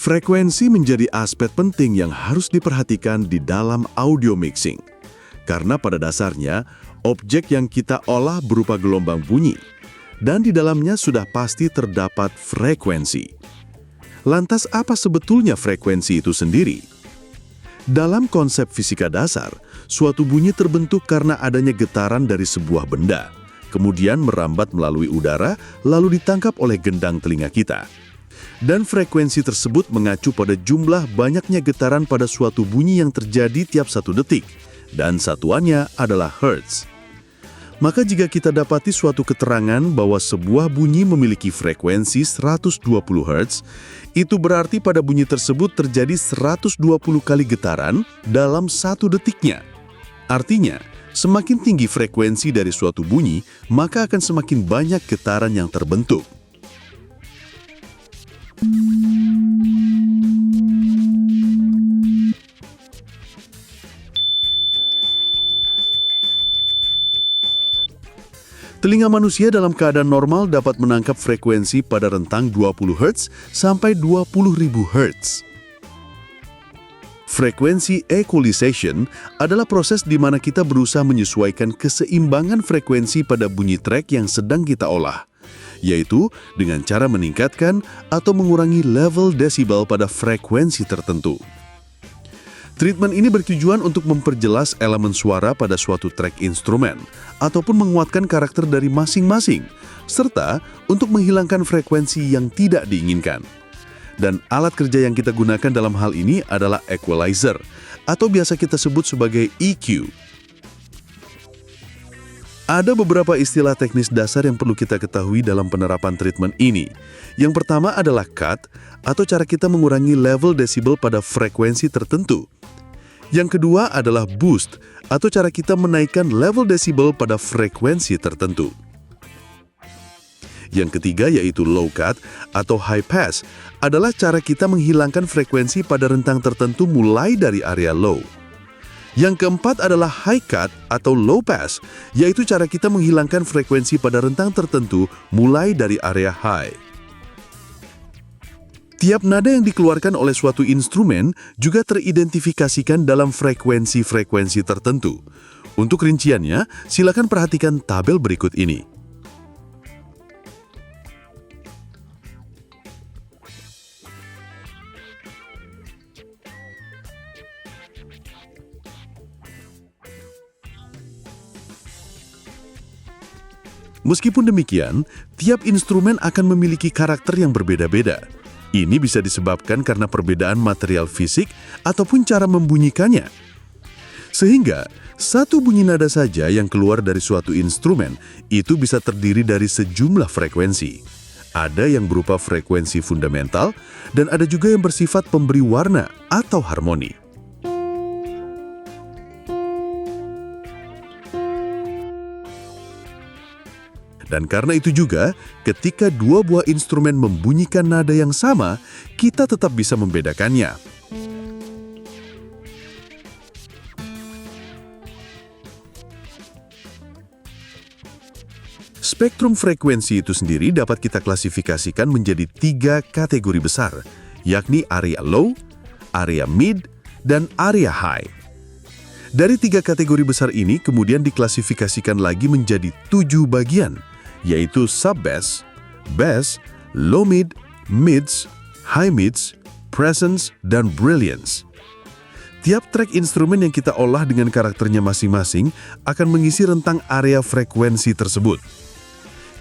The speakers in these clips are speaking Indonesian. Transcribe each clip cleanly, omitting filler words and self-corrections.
Frekuensi menjadi aspek penting yang harus diperhatikan di dalam audio mixing. Karena pada dasarnya, objek yang kita olah berupa gelombang bunyi, dan di dalamnya sudah pasti terdapat frekuensi. Lantas apa sebetulnya frekuensi itu sendiri? Dalam konsep fisika dasar, suatu bunyi terbentuk karena adanya getaran dari sebuah benda, kemudian merambat melalui udara, lalu ditangkap oleh gendang telinga kita. Dan frekuensi tersebut mengacu pada jumlah banyaknya getaran pada suatu bunyi yang terjadi tiap 1 detik, dan satuannya adalah hertz. Maka jika kita dapati suatu keterangan bahwa sebuah bunyi memiliki frekuensi 120 Hz, itu berarti pada bunyi tersebut terjadi 120 kali getaran dalam 1 detiknya. Artinya, semakin tinggi frekuensi dari suatu bunyi, maka akan semakin banyak getaran yang terbentuk. Telinga manusia dalam keadaan normal dapat menangkap frekuensi pada rentang 20 Hz sampai 20.000 Hz. Frekuensi equalization adalah proses di mana kita berusaha menyesuaikan keseimbangan frekuensi pada bunyi track yang sedang kita olah, yaitu dengan cara meningkatkan atau mengurangi level desibel pada frekuensi tertentu. Treatment ini bertujuan untuk memperjelas elemen suara pada suatu track instrumen ataupun menguatkan karakter dari masing-masing, serta untuk menghilangkan frekuensi yang tidak diinginkan. Dan alat kerja yang kita gunakan dalam hal ini adalah equalizer, atau biasa kita sebut sebagai EQ. Ada beberapa istilah teknis dasar yang perlu kita ketahui dalam penerapan treatment ini. Yang pertama adalah cut, atau cara kita mengurangi level desibel pada frekuensi tertentu. Yang kedua adalah boost, atau cara kita menaikkan level desibel pada frekuensi tertentu. Yang ketiga yaitu low cut atau high pass, adalah cara kita menghilangkan frekuensi pada rentang tertentu mulai dari area low. Yang keempat adalah high cut atau low pass, yaitu cara kita menghilangkan frekuensi pada rentang tertentu mulai dari area high. Tiap nada yang dikeluarkan oleh suatu instrumen juga teridentifikasikan dalam frekuensi-frekuensi tertentu. Untuk rinciannya, silakan perhatikan tabel berikut ini. Meskipun demikian, tiap instrumen akan memiliki karakter yang berbeda-beda. Ini bisa disebabkan karena perbedaan material fisik ataupun cara membunyikannya. Sehingga, satu bunyi nada saja yang keluar dari suatu instrumen itu bisa terdiri dari sejumlah frekuensi. Ada yang berupa frekuensi fundamental dan ada juga yang bersifat pemberi warna atau harmoni. Dan karena itu juga, ketika dua buah instrumen membunyikan nada yang sama, kita tetap bisa membedakannya. Spektrum frekuensi itu sendiri dapat kita klasifikasikan menjadi 3 kategori besar, yakni area low, area mid, dan area high. Dari 3 kategori besar ini kemudian diklasifikasikan lagi menjadi 7 bagian, yaitu sub-bass, bass, low mid, mids, high mids, presence, dan brilliance. Tiap track instrumen yang kita olah dengan karakternya masing-masing akan mengisi rentang area frekuensi tersebut.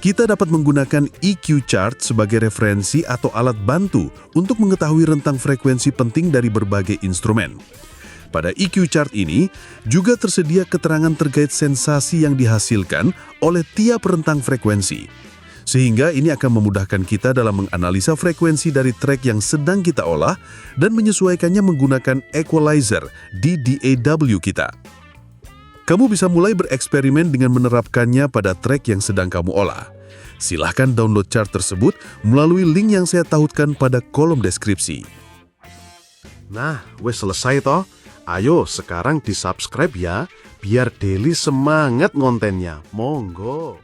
Kita dapat menggunakan EQ chart sebagai referensi atau alat bantu untuk mengetahui rentang frekuensi penting dari berbagai instrumen. Pada EQ chart ini juga tersedia keterangan terkait sensasi yang dihasilkan oleh tiap rentang frekuensi. Sehingga ini akan memudahkan kita dalam menganalisa frekuensi dari track yang sedang kita olah dan menyesuaikannya menggunakan equalizer di DAW kita. Kamu bisa mulai bereksperimen dengan menerapkannya pada track yang sedang kamu olah. Silahkan download chart tersebut melalui link yang saya tautkan pada kolom deskripsi. Nah, wes selesai toh. Ayo sekarang di-subscribe ya, biar daily semangat ngontennya. Monggo.